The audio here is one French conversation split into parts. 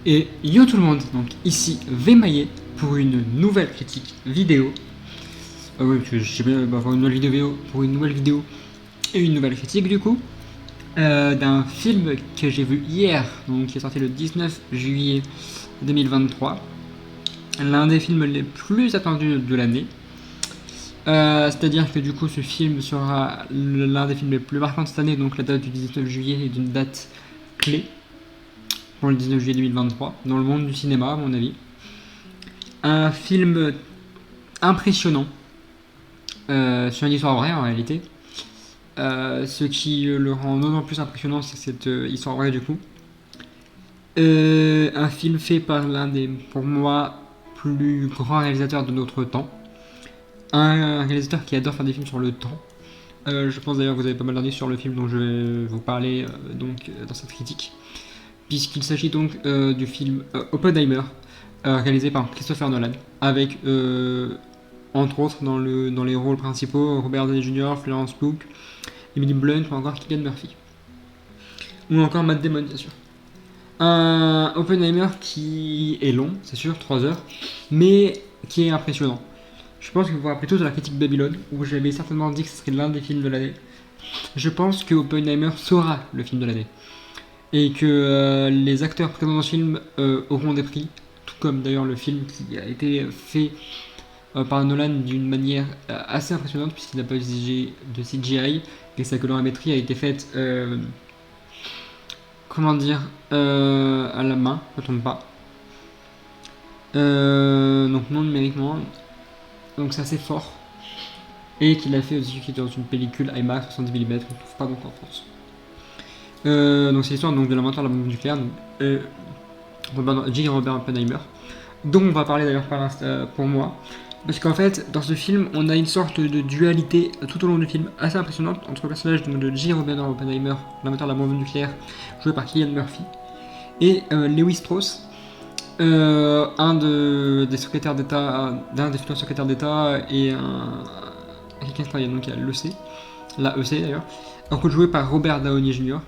Et yo tout le monde, donc ici Vmaillet pour une nouvelle critique vidéo. Oui, parce que j'ai bien pour une nouvelle vidéo et une nouvelle critique du coup. D'un film que j'ai vu hier, donc qui est sorti le 19 juillet 2023. L'un des films les plus attendus de l'année. C'est-à-dire que du coup ce film sera l'un des films les plus marquants de cette année, donc la date du 19 juillet est une date clé pour le 19 juillet 2023 dans le monde du cinéma à mon avis. Un film impressionnant sur une histoire vraie en réalité. Ce qui le rend d'autant plus impressionnant, c'est cette histoire vraie du coup. Un film fait par l'un des, pour moi, plus grands réalisateurs de notre temps. Un réalisateur qui adore faire des films sur le temps. Je pense d'ailleurs que vous avez pas mal d'indices sur le film dont je vais vous parler dans cette critique. Puisqu'il s'agit donc du film Oppenheimer, réalisé par Christopher Nolan, avec entre autres dans les rôles principaux Robert Downey Jr., Florence Pugh, Emily Blunt ou encore Cillian Murphy. Ou encore Matt Damon, bien sûr. Un Oppenheimer qui est long, c'est sûr, 3 heures, mais qui est impressionnant. Je pense que vous vous rappelez tous de la critique Babylone, où j'avais certainement dit que ce serait l'un des films de l'année. Je pense que Oppenheimer sera le film de l'année. Et que les acteurs présents dans ce film auront des prix, tout comme d'ailleurs le film qui a été fait par Nolan d'une manière assez impressionnante, puisqu'il n'a pas utilisé de CGI, et sa colorimétrie a été faite à la main, je ne trompe pas. Donc non numériquement, donc c'est assez fort. Et qu'il a fait aussi dans une pellicule IMAX 70 mm, on ne trouve pas donc en France. Donc c'est l'histoire donc, de l'inventeur de la bombe nucléaire, J. Robert Oppenheimer, dont on va parler d'ailleurs pour moi. Parce qu'en fait, dans ce film, on a une sorte de dualité tout au long du film assez impressionnante entre le personnage de J. Robert Oppenheimer, l'inventeur de la bombe nucléaire, joué par Cillian Murphy, et Lewis Strauss, d'un des futurs secrétaires d'État et quelqu'un qui travaille donc à l'EC, la EC d'ailleurs, joué par Robert Downey Jr.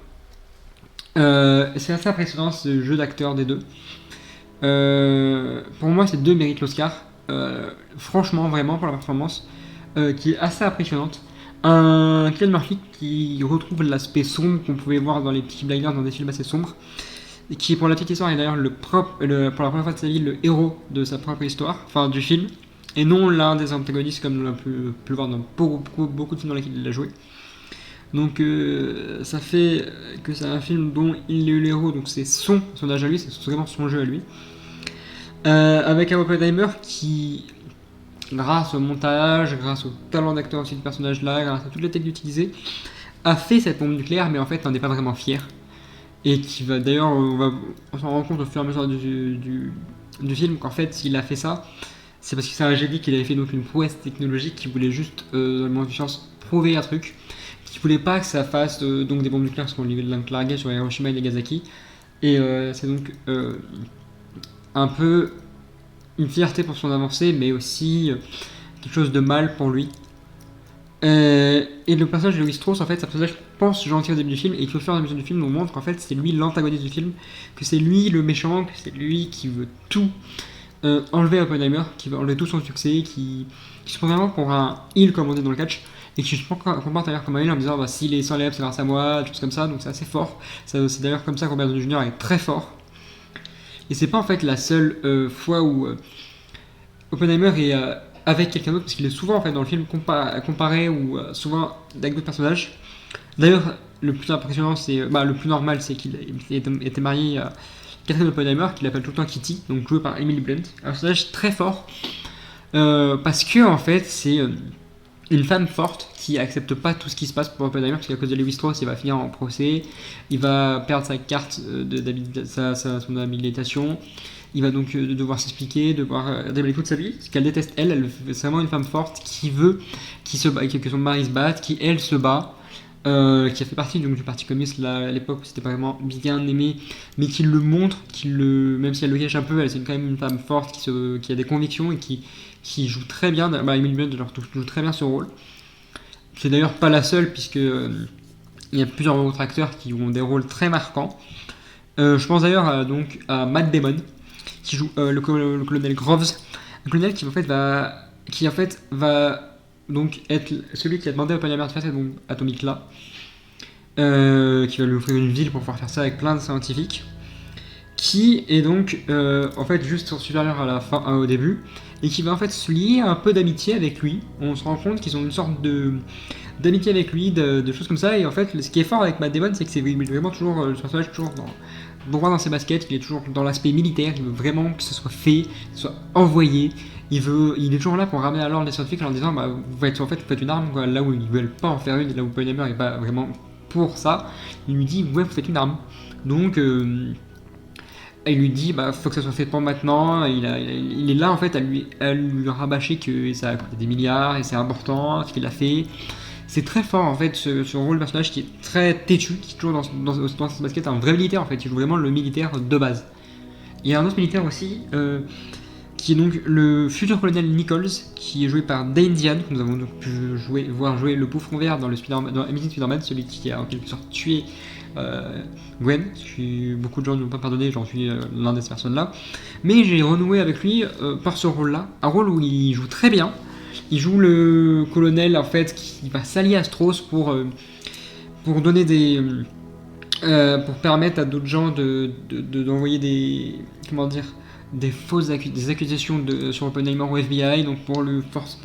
C'est assez impressionnant ce jeu d'acteurs des deux. Pour moi, ces deux méritent l'Oscar. Franchement, vraiment, pour la performance qui est assez impressionnante. Un Cillian Murphy qui retrouve l'aspect sombre qu'on pouvait voir dans les petits blinders dans des films assez sombres. Et qui, pour la petite histoire, est d'ailleurs pour la première fois de sa vie le héros de sa propre histoire, enfin du film, et non l'un des antagonistes comme on a pu le voir dans beaucoup de films dans lesquels il a joué. Donc ça fait que c'est un film dont il est le héros, donc c'est son personnage à lui, c'est vraiment son jeu à lui. Avec un Oppenheimer qui, grâce au montage, grâce au talent d'acteur aussi du personnage là, grâce à toutes les techniques utilisées, a fait cette bombe nucléaire, mais en fait n'en est pas vraiment fier. Et qui va d'ailleurs, on s'en rend compte au fur et à mesure du film qu'en fait s'il a fait ça, c'est parce que c'est un génie qu'il avait fait donc une prouesse technologique qui voulait juste, dans le monde de science, prouver un truc, qui voulait pas que ça fasse donc des bombes nucléaires qu'on larguait sur Hiroshima et Nagasaki. Et c'est donc un peu une fierté pour son avancée, mais aussi quelque chose de mal pour lui. Et le personnage de Louis Strauss, en fait, c'est un personnage, je pense, gentil au début du film, et qui au fur et à mesure du film, on montre qu'en fait, c'est lui l'antagoniste du film, que c'est lui le méchant, que c'est lui qui veut tout enlever à Oppenheimer, qui veut enlever tout son succès, qui se prend vraiment pour un heel, comme on dit dans le catch, et qui se comporte d'ailleurs comme un heel en disant bah, s'il est s'enlève, c'est grâce à moi, des choses comme ça, donc c'est assez fort. C'est d'ailleurs comme ça que Robert Downey Jr. est très fort. Et c'est pas en fait la seule fois où Oppenheimer est avec quelqu'un d'autre, parce qu'il est souvent en fait dans le film comparé ou souvent avec d'autres personnages. D'ailleurs, le plus impressionnant, le plus normal, c'est qu'il était marié à Catherine Oppenheimer, qu'il appelle tout le temps Kitty, donc joué par Emily Blunt. Un personnage très fort, parce que en fait, c'est une femme forte qui accepte pas tout ce qui se passe pour Oppenheimer, parce qu'à cause de Lewis Strauss, il va finir en procès, il va perdre sa carte son habilitation. Il va donc devoir s'expliquer, devoir déballer toute sa vie, parce qu'elle déteste elle c'est vraiment une femme forte qui veut que son mari se batte, qui elle se bat, qui a fait partie donc, du parti communiste là, à l'époque où c'était pas vraiment bien aimé, mais qui le montre, même si elle le cache un peu, c'est quand même une femme forte qui a des convictions et qui joue très bien. Emily Blunt joue très bien ce rôle. C'est d'ailleurs pas la seule, puisque il y a plusieurs autres acteurs qui ont des rôles très marquants. Je pense d'ailleurs donc à Matt Damon, qui joue le colonel Groves, un colonel qui en fait va donc être celui qui a demandé à Oppenheimer de faire cette bombe atomique là, qui va lui offrir une ville pour pouvoir faire ça avec plein de scientifiques, qui est donc en fait juste son supérieur à la fin, au début, et qui va en fait se lier un peu d'amitié avec lui. On se rend compte qu'ils ont une sorte d'amitié avec lui, de choses comme ça, et en fait ce qui est fort avec Matt Damon, c'est que c'est vraiment toujours le personnage toujours droit dans ses baskets, il est toujours dans l'aspect militaire, il veut vraiment que ce soit fait, que ce soit envoyé. Il est toujours là pour ramener à l'ordre les scientifiques en leur disant bah, vous faites une arme, quoi, là où ils veulent pas en faire une, là où Oppenheimer n'est pas vraiment pour ça. Il lui dit ouais, vous faites une arme. Donc il lui dit bah faut que ça soit fait pour maintenant. Il est là en fait à lui rabâcher que ça a coûté des milliards et c'est important ce qu'il a fait. C'est très fort en fait ce rôle de personnage qui est très têtu, qui est toujours dans ce basket, un vrai militaire en fait, il joue vraiment le militaire de base. Il y a un autre militaire aussi qui est donc le futur colonel Nichols, qui est joué par Dane Diane, que nous avons donc pu voir jouer le bouffon vert dans Amazing Spider-Man, celui qui a en quelque sorte tué Gwen, beaucoup de gens ne l'ont pas pardonné, j'en suis l'un de ces personnes-là. Mais j'ai renoué avec lui par ce rôle-là, un rôle où il joue très bien. Il joue le colonel en fait qui va s'allier à Strauss pour donner pour permettre à d'autres gens d'envoyer des des accusations sur Oppenheimer au FBI, donc pour le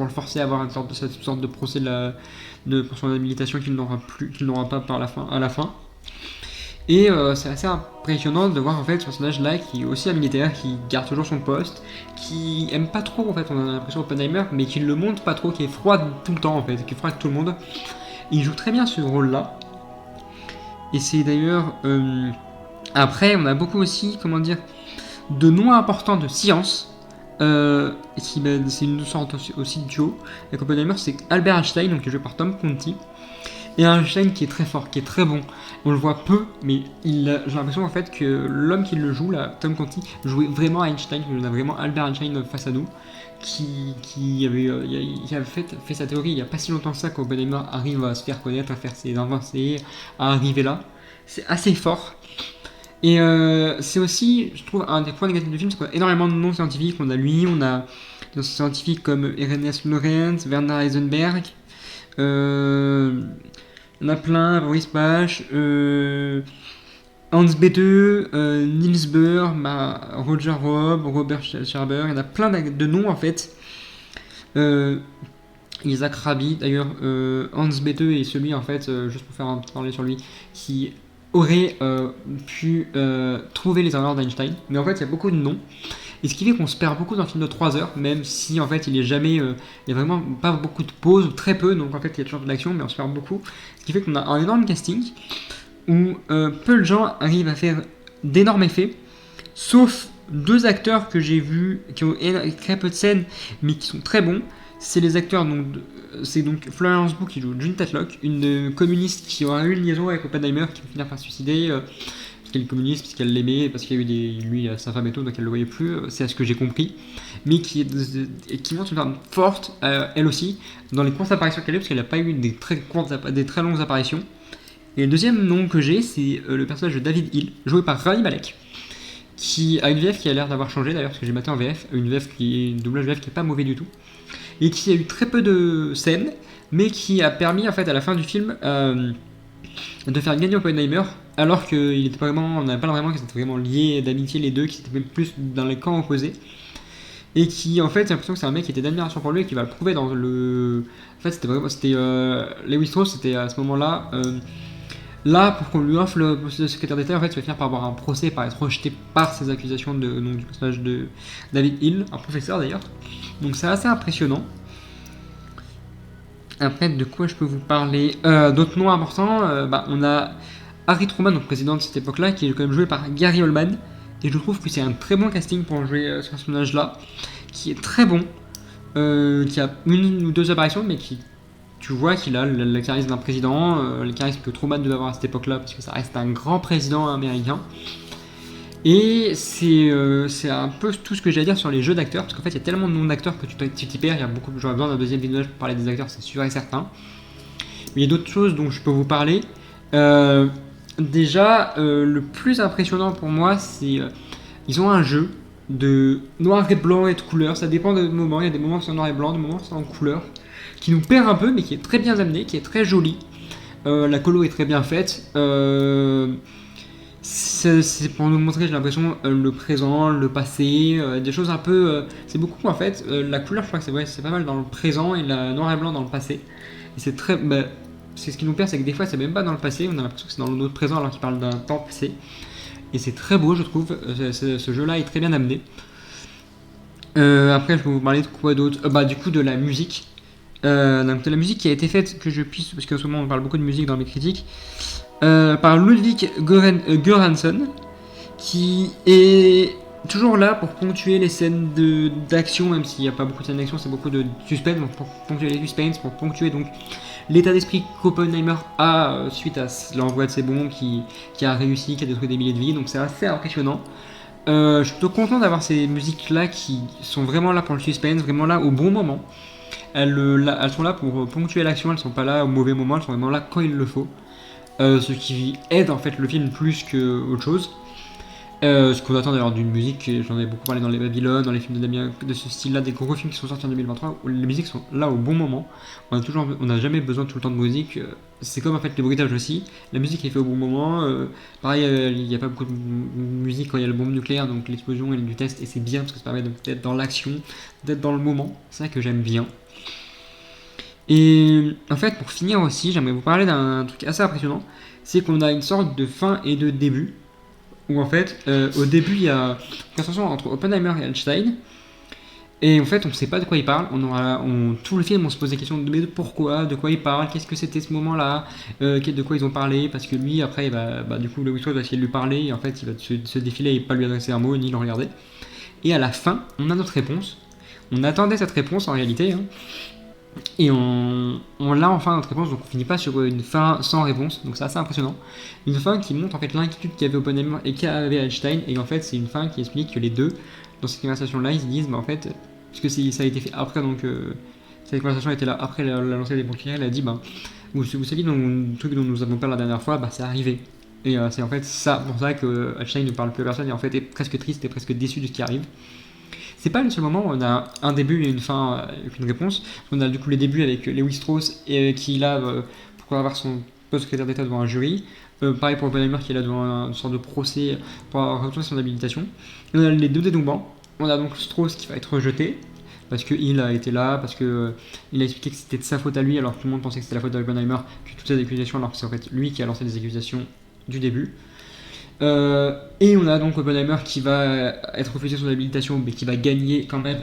forcer à avoir cette sorte de procès pour son habilitation qu'il n'aura pas à la fin. Et c'est assez impressionnant de voir en fait ce personnage-là qui est aussi un militaire, qui garde toujours son poste, qui aime pas trop en fait, on a l'impression Oppenheimer, mais qui le montre pas trop, qui est froid tout le temps en fait, qui est froid avec tout le monde. Il joue très bien ce rôle-là. Et c'est d'ailleurs après on a beaucoup aussi de noms importants de science. C'est une sorte aussi de duo. Avec Oppenheimer, c'est Albert Einstein, donc qui est joué par Tom Conti. Et Einstein qui est très fort, qui est très bon. On le voit peu, mais j'ai l'impression en fait que l'homme qui le joue, là, Tom Conti, jouait vraiment Einstein, on a vraiment Albert Einstein face à nous, qui avait fait sa théorie il n'y a pas si longtemps que ça, qu'Oppenheimer arrive à se faire connaître, à faire ses avancées, à arriver là. C'est assez fort. Et c'est aussi, je trouve, un des points négatifs du film, c'est qu'on a énormément de noms scientifiques. On a lui, on a des scientifiques comme Ernest Lorentz, Werner Heisenberg, on a plein, Boris Bach, Hans Bethe, Niels Bohr, Roger Robb, Robert Scherber, il y en a plein de noms en fait. Isaac Rabi, d'ailleurs, Hans Bethe est celui en fait, juste pour faire un petit parler sur lui, qui aurait pu trouver les erreurs d'Einstein. Mais en fait, il y a beaucoup de noms. Et ce qui fait qu'on se perd beaucoup dans un film de 3 heures, même si en fait il est jamais. Il n'y a vraiment pas beaucoup de pauses, ou très peu, donc en fait il y a toujours de l'action, mais on se perd beaucoup. Ce qui fait qu'on a un énorme casting où peu de gens arrivent à faire d'énormes effets, sauf 2 acteurs que j'ai vus qui ont très peu de scènes, mais qui sont très bons. C'est les acteurs, c'est donc Florence Pugh qui joue June Tatlock, une communiste qui aura eu une liaison avec Oppenheimer, qui va finir par se suicider. Parce qu'elle est communiste, parce qu'elle l'aimait, parce qu'il y a eu lui, sa femme et tout, donc elle le voyait plus, c'est à ce que j'ai compris, mais qui montre une femme forte, elle aussi, dans les courtes apparitions qu'elle a, parce qu'elle n'a pas eu des très longues apparitions. Et le deuxième nom que j'ai, c'est le personnage de David Hill, joué par Rami Malek, qui a une VF qui a l'air d'avoir changé d'ailleurs, parce que j'ai maté en VF, une doublage VF qui est pas mauvais du tout, et qui a eu très peu de scènes, mais qui a permis en fait à la fin du film de faire gagner Oppenheimer, alors qu'on n'avait pas vraiment qu'ils étaient vraiment liés d'amitié les deux, qui étaient même plus dans les camps opposés, et qui en fait j'ai l'impression que c'est un mec qui était d'admiration pour lui et qui va le prouver dans le. En fait c'était Lewis Strauss, c'était à ce moment-là. Là, pour qu'on lui offre le poste de secrétaire d'État, en fait, il va finir par avoir un procès, par être rejeté par ces accusations du personnage de David Hill, un professeur d'ailleurs. Donc c'est assez impressionnant. Après, de quoi je peux vous parler d'autres noms importants, on a Harry Truman, donc président de cette époque-là, qui est quand même joué par Gary Oldman. Et je trouve que c'est un très bon casting pour jouer ce personnage-là, qui est très bon, qui a 1 ou 2 apparitions, mais tu vois qu'il a le charisme d'un président, le charisme que Truman devait avoir à cette époque-là, parce que ça reste un grand président américain. Et c'est un peu tout ce que j'ai à dire sur les jeux d'acteurs, parce qu'en fait il y a tellement de noms d'acteurs que tu t'y perds, j'aurais besoin d'un deuxième vidéo pour parler des acteurs, c'est sûr et certain. Mais il y a d'autres choses dont je peux vous parler. Déjà, le plus impressionnant pour moi, c'est ils ont un jeu de noir et blanc et de couleur. Ça dépend des moments. Il y a des moments qui sont en noir et blanc, des moments qui sont en couleur, qui nous perd un peu, mais qui est très bien amené, qui est très joli. La colo est très bien faite. C'est pour nous montrer, j'ai l'impression, le présent, le passé, des choses un peu. C'est beaucoup en fait. La couleur, je crois que c'est pas mal dans le présent et la noir et blanc dans le passé. Et c'est très. C'est ce qui nous perd, c'est que des fois, c'est même pas dans le passé. On a l'impression que c'est dans notre présent alors qu'il parle d'un temps passé. Et c'est très beau, je trouve. Ce jeu-là est très bien amené. Après, je peux vous parler de quoi d'autre. Du coup, de la musique. Donc, de la musique qui a été faite, que je puisse, parce qu'en ce moment on parle beaucoup de musique dans mes critiques, par Ludwig Göransson, qui est toujours là pour ponctuer les scènes d'action, même s'il n'y a pas beaucoup de scènes d'action, c'est beaucoup de suspense, donc pour ponctuer les suspens, pour ponctuer donc l'état d'esprit qu'Oppenheimer a suite à l'envoi de ses bombes, qui a réussi, qui a détruit des milliers de vies, donc c'est assez impressionnant. Je suis plutôt content d'avoir ces musiques-là qui sont vraiment là pour le suspense, vraiment là au bon moment. Elles sont là pour ponctuer l'action, elles sont pas là au mauvais moment, elles sont vraiment là quand il le faut. Ce qui aide en fait le film plus que autre chose. Ce qu'on attend d'ailleurs d'une musique, j'en ai beaucoup parlé dans les Babylone, dans les films de Damien, de ce style-là, des gros films qui sont sortis en 2023, où les musiques sont là au bon moment. On n'a jamais besoin tout le temps de musique. C'est comme en fait les bruitages aussi. La musique est faite au bon moment. Pareil, il n'y a pas beaucoup de musique quand il y a le bombe nucléaire, donc l'explosion et du test, et c'est bien parce que ça permet d'être dans l'action, d'être dans le moment. C'est ça que j'aime bien. Et en fait, pour finir aussi, j'aimerais vous parler d'un truc assez impressionnant. C'est qu'on a une sorte de fin et de début. Où en fait, au début, il y a une conversation entre Oppenheimer et Einstein. Et en fait, on ne sait pas de quoi il parle. Tout le film, on se pose des questions de pourquoi, de quoi il parle, qu'est-ce que c'était ce moment-là, de quoi ils ont parlé. Parce que lui, après, du coup, Lewis Strauss va essayer de lui parler. Et en fait, il va se défiler et pas lui adresser un mot ni le regarder. Et à la fin, on a notre réponse. On attendait cette réponse en réalité. Hein. Et on l'a enfin notre réponse, donc on finit pas sur une fin sans réponse, donc c'est assez impressionnant. Une fin qui montre en fait l'inquiétude qu'avait Oppenheimer et qu'avait Einstein, et en fait c'est une fin qui explique que les deux, dans cette conversation-là, ils se disent, en fait, puisque ça a été fait après, donc cette conversation était là après la lancée des pompiers, elle a dit, vous savez, le truc dont nous avons parlé la dernière fois, c'est arrivé. Et c'est en fait pour ça que Einstein ne parle plus à personne, et en fait est presque triste et presque déçu de ce qui arrive. C'est pas le seul moment où on a un début et une fin avec une réponse. On a du coup les débuts avec Lewis Strauss qui est là pour avoir son poste secrétaire d'État devant un jury. Pareil pour Oppenheimer qui est là devant une sorte de procès pour avoir retrouvé son habilitation. Et on a les deux dénouements. On a donc Strauss qui va être rejeté parce qu'il a été là, parce qu'il a expliqué que c'était de sa faute à lui alors que tout le monde pensait que c'était la faute d'Oppenheimer, que toutes ces accusations alors que c'est en fait lui qui a lancé des accusations du début. Et on a donc Oppenheimer qui va être refusé son habilitation, mais qui va gagner quand même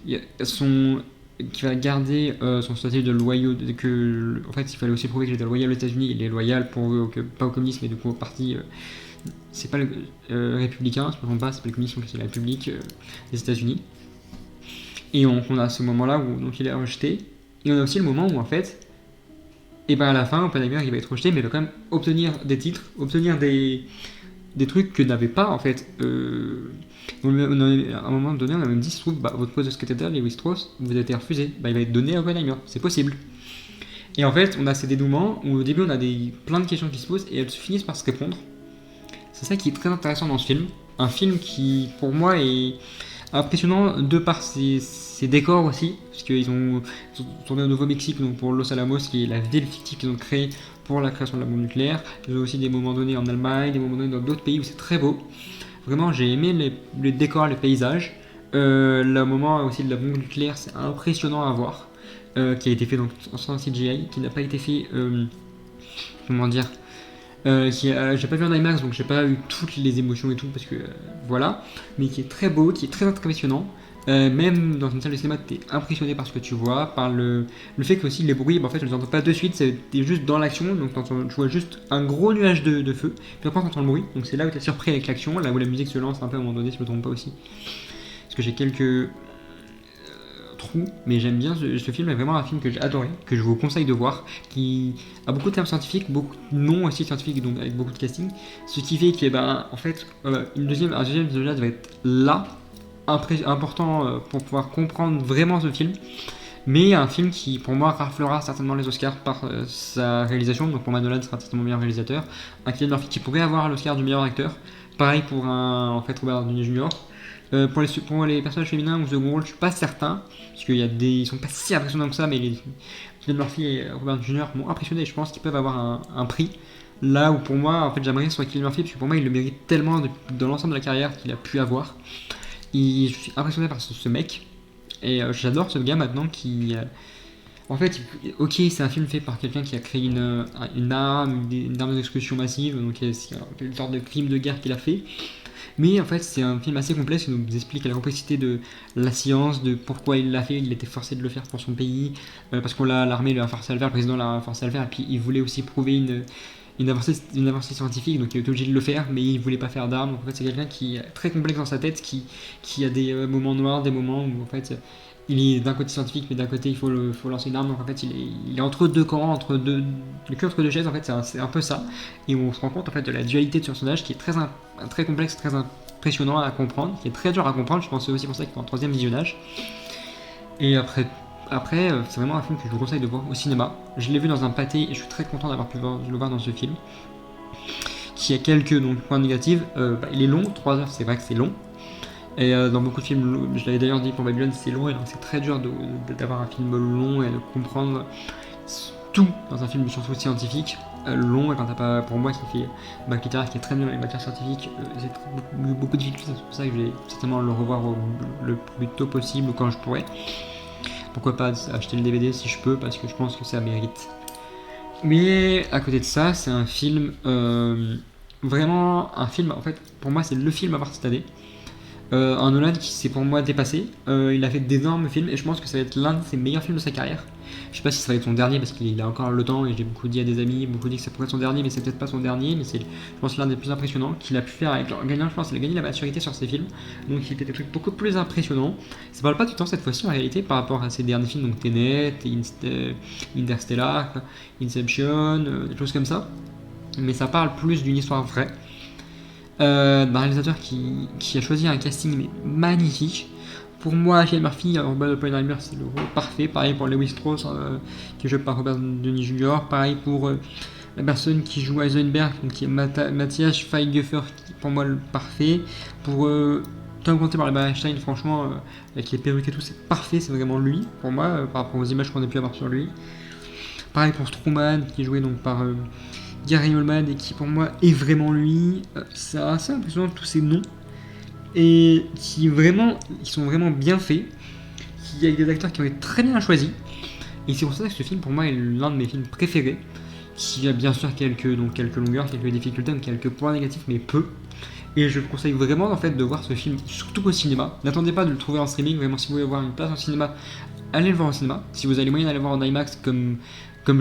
qui va garder son statut de loyaux. En fait, il fallait aussi prouver qu'il était loyal aux États-Unis. Il est loyal pas au communisme, mais du coup au parti. C'est pas le républicain, je ne me trompe pas, c'est pas le communisme, c'est la République des États-Unis. Et on a ce moment-là où donc, il est rejeté. Et on a aussi le moment où en fait. Et à la fin, Oppenheimer il va être rejeté, mais il va quand même obtenir des titres, obtenir des trucs que n'avait pas en fait. À un moment donné, on a même dit, se trouve, votre poste de secrétaire, Lewis Strauss, vous a été refusé. Il va être donné à Oppenheimer, c'est possible. Et en fait, on a ces dénouements où au début, on a plein de questions qui se posent et elles se finissent par se répondre. C'est ça qui est très intéressant dans ce film. Un film qui, pour moi, est impressionnant de par ses décors aussi, parce qu'ils ont tourné au Nouveau-Mexique, donc pour Los Alamos, qui est la ville fictive qu'ils ont créée pour la création de la bombe nucléaire. Ils ont aussi des moments donnés en Allemagne, des moments donnés dans d'autres pays où c'est très beau. Vraiment, j'ai aimé les décors, les paysages. Le moment aussi de la bombe nucléaire, c'est impressionnant à voir, qui a été fait donc sans CGI, qui n'a pas été fait, comment dire, j'ai pas vu en IMAX donc j'ai pas eu toutes les émotions et tout parce que voilà, mais qui est très beau, qui est très impressionnant. Même dans une salle de cinéma, t'es impressionné par ce que tu vois, par le fait que aussi les bruits, en fait, je les entends pas de suite, t'es juste dans l'action, donc tu vois juste un gros nuage de feu, puis après t'entends le bruit, donc c'est là où t'es surpris avec l'action, là où la musique se lance un peu à un moment donné, si je me trompe pas aussi. Parce que j'ai quelques trous, mais j'aime bien ce film, est vraiment un film que j'ai adoré, que je vous conseille de voir, qui a beaucoup de termes scientifiques, beaucoup de noms aussi scientifiques, donc avec beaucoup de casting, ce qui fait que, en fait, un deuxième épisode va être là, important pour pouvoir comprendre vraiment ce film. Mais un film qui, pour moi, raflera certainement les Oscars par sa réalisation. Donc pour moi, Nolan sera certainement meilleur réalisateur. Un Cillian Murphy qui pourrait avoir l'Oscar du meilleur acteur. Pareil pour en fait, Robert Downey Jr. Pour les personnages féminins ou second rôle, je suis pas certain. Parce ils sont pas si impressionnants que ça, mais Cillian Murphy et Robert Downey Jr. m'ont impressionné et je pense qu'ils peuvent avoir un prix. Là où pour moi, en fait, j'aimerais que ce soit Cillian Murphy, parce que pour moi, il le mérite tellement dans l'ensemble de la carrière qu'il a pu avoir. Je suis impressionné par ce mec. Et j'adore ce gars maintenant qui. En fait, ok, c'est un film fait par quelqu'un qui a créé une arme, une arme d'exécution massive, donc c'est une sorte de crime de guerre qu'il a fait. Mais en fait, c'est un film assez complexe qui nous explique la complexité de la science, de pourquoi il l'a fait. Il était forcé de le faire pour son pays, parce qu'on l'armée l'a forcé à le faire, le président l'a forcé à le faire, et puis il voulait aussi prouver une avancée scientifique, donc il était obligé de le faire, mais il voulait pas faire d'armes. Donc en fait, c'est quelqu'un qui est très complexe dans sa tête, qui a des moments noirs, des moments où en fait il est d'un côté scientifique, mais d'un côté il faut lancer une arme. Donc en fait, il est entre deux camps, le cul entre deux chaises. En fait, c'est un peu ça. Et on se rend compte en fait de la dualité de ce personnage qui est très complexe, très impressionnant à comprendre, qui est très dur à comprendre. Je pense que c'est aussi pour ça qu'il faut un troisième visionnage. Et après, c'est vraiment un film que je vous conseille de voir au cinéma. Je l'ai vu dans un pâté et je suis très content d'avoir pu le voir dans ce film. Qui a quelques points négatifs. Il est long, 3 heures, c'est vrai que c'est long. Et dans beaucoup de films, je l'avais d'ailleurs dit pour Babylone, c'est long et donc c'est très dur d'avoir un film long et de comprendre tout dans un film de science plus long. Et quand t'as pas, pour moi qui fait bac littéraire, qui est très bien dans les matières scientifiques, j'ai beaucoup de difficultés. C'est pour ça que je vais certainement le revoir le plus tôt possible quand je pourrai. Pourquoi pas acheter le DVD si je peux, parce que je pense que ça mérite. Mais à côté de ça, c'est un film, vraiment un film, en fait, pour moi c'est le film à voir cette année. Un Nolan qui s'est pour moi dépassé. Il a fait d'énormes films et je pense que ça va être l'un de ses meilleurs films de sa carrière. Je sais pas si ça va être son dernier parce qu'il a encore le temps et j'ai beaucoup dit à des amis, beaucoup dit que ça pourrait être son dernier, mais c'est peut-être pas son dernier, mais c'est, je pense, l'un des plus impressionnants qu'il a pu faire avec gagnant. Je pense qu'il a gagné la maturité sur ses films, donc il était des trucs beaucoup plus impressionnants. Ça parle pas du temps cette fois-ci en réalité par rapport à ses derniers films, donc Tenet, Interstellar, Inception, des choses comme ça, mais ça parle plus d'une histoire vraie. D'un réalisateur qui a choisi un casting mais magnifique. Pour moi, Cillian Murphy, Robert Oppenheimer, c'est le rôle parfait. Pareil pour Lewis Strauss, qui est joué par Robert Downey Jr. Pareil pour la personne qui joue Heisenberg, donc qui est Matthias Schweighöfer, qui est pour moi le parfait. Pour Tom Conte par Albert Einstein, franchement, avec les perruques et tout, c'est parfait, c'est vraiment lui, pour moi, par rapport aux images qu'on a pu avoir sur lui. Pareil pour Truman, qui est joué donc par Gary Oldman et qui pour moi est vraiment lui. C'est assez impressionnant tous ces noms et qui sont vraiment bien faits, qui avec des acteurs qui ont été très bien choisis. Et c'est pour ça que ce film pour moi est l'un de mes films préférés, qui a bien sûr quelques longueurs, quelques difficultés, quelques points négatifs, mais peu. Et je vous conseille vraiment en fait de voir ce film, surtout au cinéma. N'attendez pas de le trouver en streaming, vraiment si vous voulez voir une place en cinéma, allez le voir au cinéma. Si vous avez les moyens d'aller le voir en IMAX comme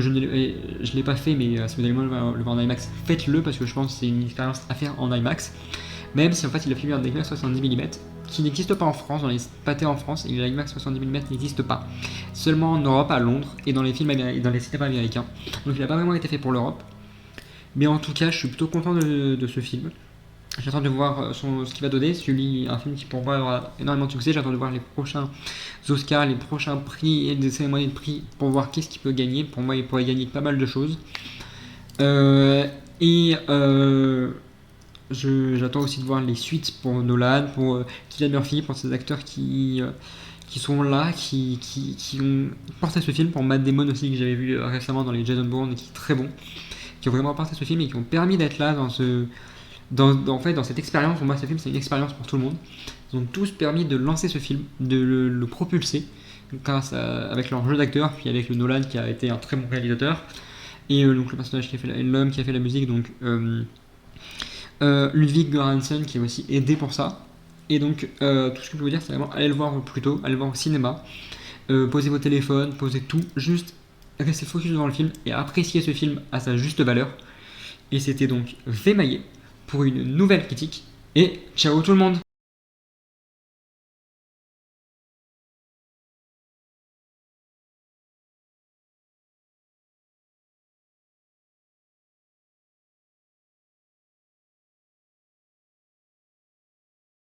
je ne l'ai pas fait, mais si vous avez le moyen de le voir en IMAX, faites-le parce que je pense que c'est une expérience à faire en IMAX. Même si en fait il a filmé un IMAX 70 mm qui n'existe pas en France, dans les pâtés en France, et l'IMAX 70 mm n'existe pas. Seulement en Europe, à Londres, et dans les films dans les cinémas américains. Donc il n'a pas vraiment été fait pour l'Europe. Mais en tout cas, je suis plutôt content de ce film. J'attends de voir ce qu'il va donner. Celui, un film qui pour moi aura énormément de succès. J'attends de voir les prochains Oscars, les prochains prix et des cérémonies de prix pour voir qu'est-ce qu'il peut gagner. Pour moi, il pourrait gagner pas mal de choses. J'attends aussi de voir les suites pour Nolan, pour Cillian Murphy, pour ces acteurs qui sont là, qui ont porté ce film. Pour Matt Damon aussi, que j'avais vu récemment dans les Jason Bourne, qui est très bon. Qui ont vraiment porté ce film et qui ont permis d'être là dans cette expérience. Pour moi, ce film, c'est une expérience pour tout le monde. Ils ont tous permis de lancer ce film, de le propulser, avec leur jeu d'acteur, puis avec le Nolan qui a été un très bon réalisateur, et donc le personnage l'homme qui a fait la musique, donc Ludwig Göransson qui a aussi aidé pour ça. Et donc tout ce que je peux vous dire, c'est vraiment allez le voir plus tôt, allez le voir au cinéma, posez vos téléphones, posez tout, juste restez focus devant le film et appréciez ce film à sa juste valeur. Et c'était donc Vémaillé pour une nouvelle critique, et ciao tout le monde!